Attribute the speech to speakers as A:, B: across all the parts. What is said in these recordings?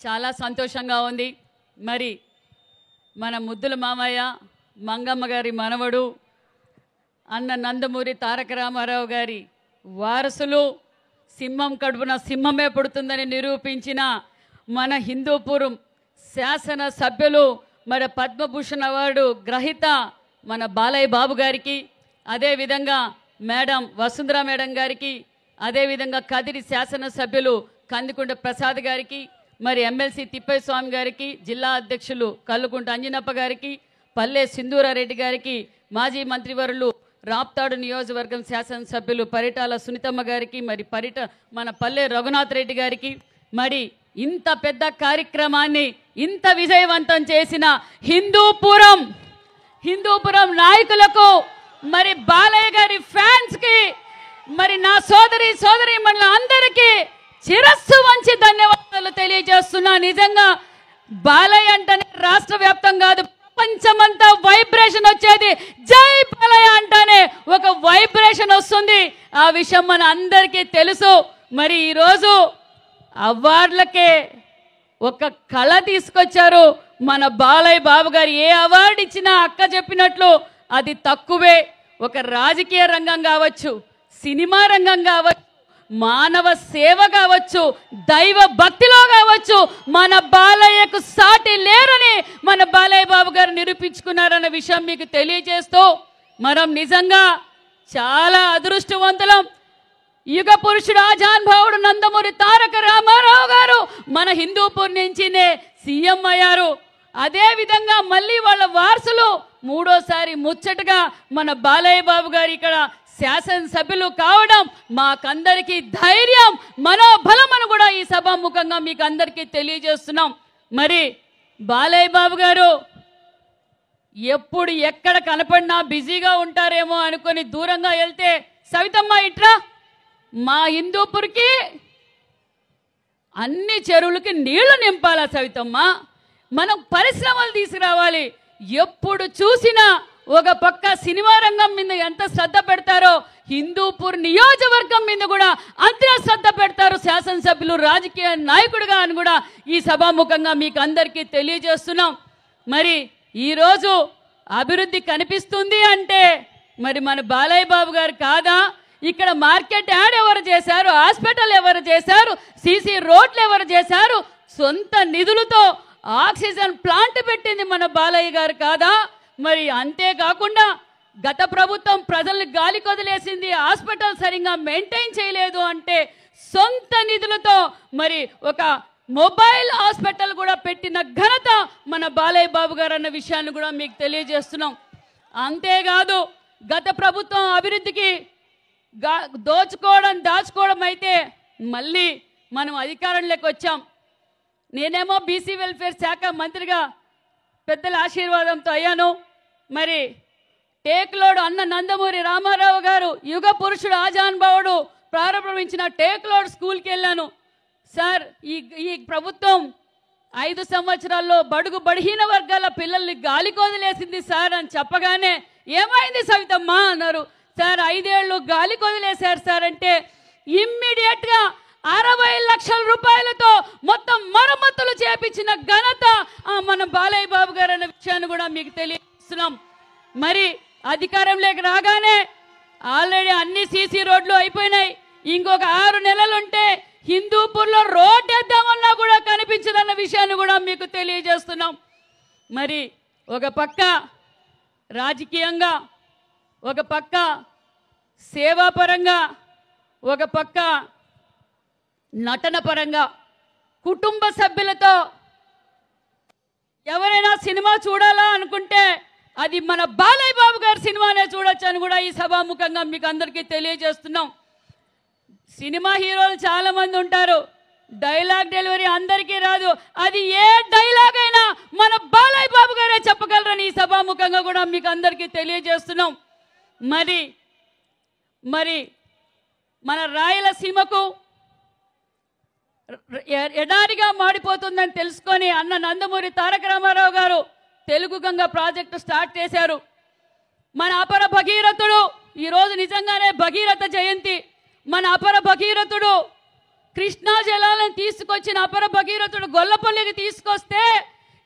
A: చాలా సంతోషంగా ఉంది. మరి మన ముద్దుల మామయ్య మంగమ్మ గారి మనవడు అన్న నందమూరి తారక రామారావు గారి వారసులు సింహం కడుపున సింహమే పుడుతుందని నిరూపించిన మన హిందూపూర్ శాసన సభ్యులు మరి పద్మభూషణ్ అవార్డు గ్రహీత మన బాలయ్య బాబు గారికి, అదేవిధంగా మేడం వసుంధర మేడం గారికి, అదేవిధంగా కదిరి శాసనసభ్యులు కందికుంట ప్రసాద్ గారికి, మరి ఎమ్మెల్సీ తిప్పయ్య స్వామి గారికి, జిల్లా అధ్యక్షులు కల్లుకుంట అంజనప్ప గారికి, పల్లె సింధూరారెడ్డి గారికి, మాజీ మంత్రివర్యులు రాప్తాడు నియోజకవర్గం శాసనసభ్యులు పరిటాల సునీతమ్మ గారికి, మరి మన పల్లె రఘునాథ్ రెడ్డి గారికి, మరి ఇంత పెద్ద కార్యక్రమాన్ని ఇంత విజయవంతం చేసిన హిందూపురం నాయకులకు, మరి బాలయ్య గారి ఫ్యాన్స్కి, మరి నా సోదరి మండల అందరికీ శిరస్సు వంచి ధన్యవాదాలు తెలియజేస్తున్నా. నిజంగా బాలయ్య అంటేనే రాష్ట్ర వ్యాప్తం కాదు, ప్రపంచమంతా వైబ్రేషన్ వచ్చేది. జై బాలయ్య అంటేనే ఒక వైబ్రేషన్ వస్తుంది. ఆ విషయం మన అందరికీ తెలుసు. మరి ఈరోజు అవార్డులకే ఒక కళ తీసుకొచ్చారు మన బాలయ్య బాబు గారు. ఏ అవార్డు ఇచ్చినా అక్క చెప్పినట్లు అది తక్కువే. ఒక రాజకీయ రంగం కావచ్చు, సినిమా రంగం కావచ్చు, మానవ సేవ కావచ్చు, దైవ భక్తిలో కావచ్చు, మన బాలయ్యకు సాటి లేరని మన బాలయ్య బాబు గారు నిరూపించుకున్నారన్న విషయం మీకు తెలియజేస్తూ, మనం నిజంగా చాలా అదృష్టవంతులం. యుగ పురుషుడు ఆజానుభావుడు నందమూరి తారక రామారావు గారు మన హిందూపూర్ నుంచినే సీఎం అయ్యారు. అదేవిధంగా మళ్ళీ వాళ్ళ వారసులు మూడోసారి ముచ్చటగా మన బాలయ్య బాబు గారు ఇక్కడ శాసనసభ్యులు కావడం మాకందరికీ ధైర్యం, మనోబలం అని కూడా ఈ సభాముఖంగా మీకు అందరికీ తెలియజేస్తున్నాం. మరి బాలయ్య బాబు గారు ఎప్పుడు ఎక్కడ కనపడినా బిజీగా ఉంటారేమో అనుకొని దూరంగా వెళ్తే, సవితమ్మ ఇట్రా, మా హిందూపూర్కి అన్ని చెరువులకి నీళ్లు నింపాలా సవితమ్మ, మనం పరిశ్రమలు తీసుకురావాలి. ఎప్పుడు చూసినా ఒక పక్క సినిమా రంగం మీద ఎంత శ్రద్ధ పెడతారో, హిందూపూర్ నియోజకవర్గం మీద కూడా అంతే శ్రద్ధ పెడతారు శాసనసభ్యులు, రాజకీయ నాయకుడిగా అని కూడా ఈ సభాముఖంగా మీకు అందరికీ తెలియజేస్తున్నాం. మరి ఈరోజు అభివృద్ధి కనిపిస్తుంది అంటే మరి మన బాలయ్య బాబు గారు కాదా? ఇక్కడ మార్కెట్ యార్డ్ ఎవరు చేశారు, హాస్పిటల్ ఎవరు చేశారు, సీసీ రోడ్లు ఎవరు చేశారు, సొంత నిధులతో ఆక్సిజన్ ప్లాంట్ పెట్టింది మన బాలయ్య గారు కాదా? మరి అంతేకాకుండా గత ప్రభుత్వం ప్రజల్ని గాలి కొదిలేసింది, హాస్పిటల్ సరిగా మెయింటైన్ చేయలేదు అంటే సొంత నిధులతో మరి ఒక మొబైల్ హాస్పిటల్ కూడా పెట్టిన ఘనత మన బాలయ్య బాబు గారు అన్న విషయాన్ని కూడా మీకు తెలియజేస్తున్నాం. అంతేకాదు గత ప్రభుత్వం అభివృద్ధికి దాచుకోవడం అయితే మళ్ళీ మనం అధికారంలోకి వచ్చాం. నేనేమో బీసీ వెల్ఫేర్ శాఖ మంత్రిగా పెద్దల ఆశీర్వాదంతో అయ్యాను. మరి టేక్లోడ్ అన్న నందమూరి రామారావు గారు యుగ పురుషుడు ఆజానుభావుడు ప్రారంభించిన టేక్లోడ్ స్కూల్కి వెళ్ళాను. సార్ ఈ ప్రభుత్వం 5 సంవత్సరాల్లో బడుగు బడిహీన వర్గాల పిల్లల్ని గాలి కొదిలేసింది సార్ అని చెప్పగానే, ఏమైంది సవితమ్మ అన్నారు. సార్ 5 ఏళ్ళు గాలి కొదిలేశారు సార్ అంటే ఇమ్మీడియట్గా 60 లక్షల రూపాయలతో మొత్తం మరమ్మతులు చేపించిన ఘనత మన బాలయ్య బాబు గారు అనే విషయాన్ని కూడా మీకు తెలియజేస్తున్నాం. మరి అధికారంలోకి రాగానే ఆల్రెడీ అన్ని సీసీ రోడ్లు అయిపోయినాయి. ఇంకొక 6 నెలలుంటే హిందూపూర్లో రోడ్ వేద్దామన్నా కూడా కనిపించదన్న విషయాన్ని కూడా మీకు తెలియజేస్తున్నాం. మరి ఒక పక్క రాజకీయంగా, ఒక పక్క సేవాపరంగా, ఒక పక్క నటన పరంగా కుటుంబ సభ్యులతో ఎవరైనా సినిమా చూడాలా అనుకుంటే అది మన బాలయ్య బాబు గారి సినిమానే చూడొచ్చు అని కూడా ఈ సభాముఖంగా మీకు అందరికీ తెలియజేస్తున్నాం. సినిమా హీరోలు చాలా మంది ఉంటారు, డైలాగ్ డెలివరీ అందరికీ రాదు. అది ఏ డైలాగ్ అయినా మన బాలయ్య బాబు గారే చెప్పగలరని ఈ సభాముఖంగా కూడా మీకు అందరికీ తెలియజేస్తున్నాం. మరి మన రాయలసీమకు ఎడారిగా మాడిపోతుందని తెలుసుకొని అన్న నందమూరి తారక రామారావు గారు తెలుగు గంగ ప్రాజెక్టు స్టార్ట్ చేశారు. మన అపర భగీరథుడు ఈరోజు నిజంగానే భగీరథ జయంతి. మన అపర భగీరథుడు కృష్ణా జలాలను తీసుకొచ్చిన అపర భగీరథుడు గొల్లపల్లికి తీసుకొస్తే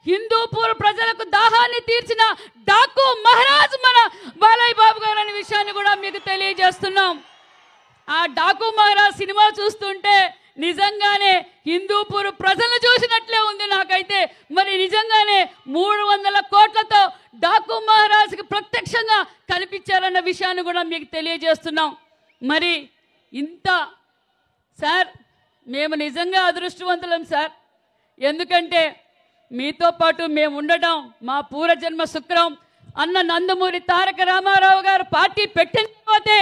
A: హిందూపూర్ ప్రజలకు దాహాన్ని తీర్చిన డాకు మహారాజ్ మన బాలయ్య బాబు గారు అనే విషయాన్ని కూడా మీకు తెలియజేస్తున్నాం. ఆ డాకు మహారాజ్ సినిమా చూస్తుంటే నిజంగానే హిందూపూర్ ప్రజలను చూసినట్లే ఉంది నాకైతే. మరి నిజంగానే 300 కోట్లతో డాకు మహారాజ్కి ప్రత్యక్షంగా కనిపించారన్న విషయాన్ని కూడా మీకు తెలియజేస్తున్నాం. మరి ఇంత సార్ మేము నిజంగా అదృష్టవంతులం సార్. ఎందుకంటే మీతో పాటు మేము ఉండటం మా పూర్వజన్మ శుక్రం. అన్న నందమూరి తారక రామారావు గారు పార్టీ పెట్టిన తర్వాతే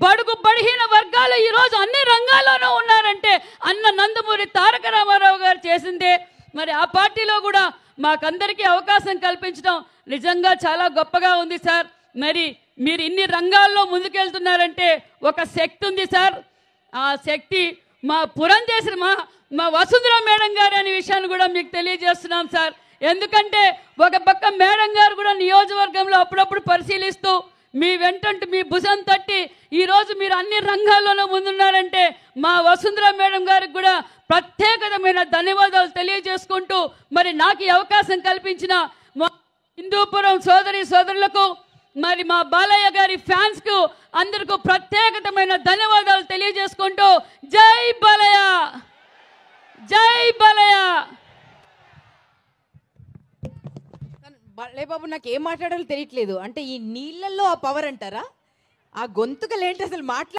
A: బడుగు బడిహీన వర్గాలు ఈరోజు అన్ని రంగాల్లోనూ ఉన్నారంటే అన్న నందమూరి తారక రామారావు గారు చేసిందే. మరి ఆ పార్టీలో కూడా మాకందరికీ అవకాశం కల్పించడం నిజంగా చాలా గొప్పగా ఉంది సార్. మరి మీరు ఇన్ని రంగాల్లో ముందుకెళ్తున్నారంటే ఒక శక్తి ఉంది సార్. ఆ శక్తి మా పురంధేశ్వరి మా వసుంధర మేడం గారు అనే విషయాన్ని కూడా మీకు తెలియజేస్తున్నాం సార్. ఎందుకంటే ఒక పక్క మేడం గారు కూడా నియోజకవర్గంలో అప్పుడప్పుడు పరిశీలిస్తూ మీ వెంటంటూ మీ భుజం తట్టి ఈరోజు మీరు అన్ని రంగాల్లోనూ ముందున్నారంటే మా వసుంధర మేడం గారికి కూడా ప్రత్యేకమైన ధన్యవాదాలు తెలియజేసుకుంటూ మరి నాకు ఈ అవకాశం కల్పించిన మా హిందూపురం సోదరులకు మరి మా బాలయ్య గారి ఫ్యాన్స్ కు అందరికీ ప్రత్యేకమైన ధన్యవాదాలు తెలియజేసుకుంటూ జై బాలయ్య, జై బాలయ్య.
B: బాలయ్య బాబు నాకు ఏం మాట్లాడాలో తెలియట్లేదు. అంటే ఈ నీళ్ళల్లో ఆ పవర్ అంటారా? ఆ గొంతుకలేంటి అసలు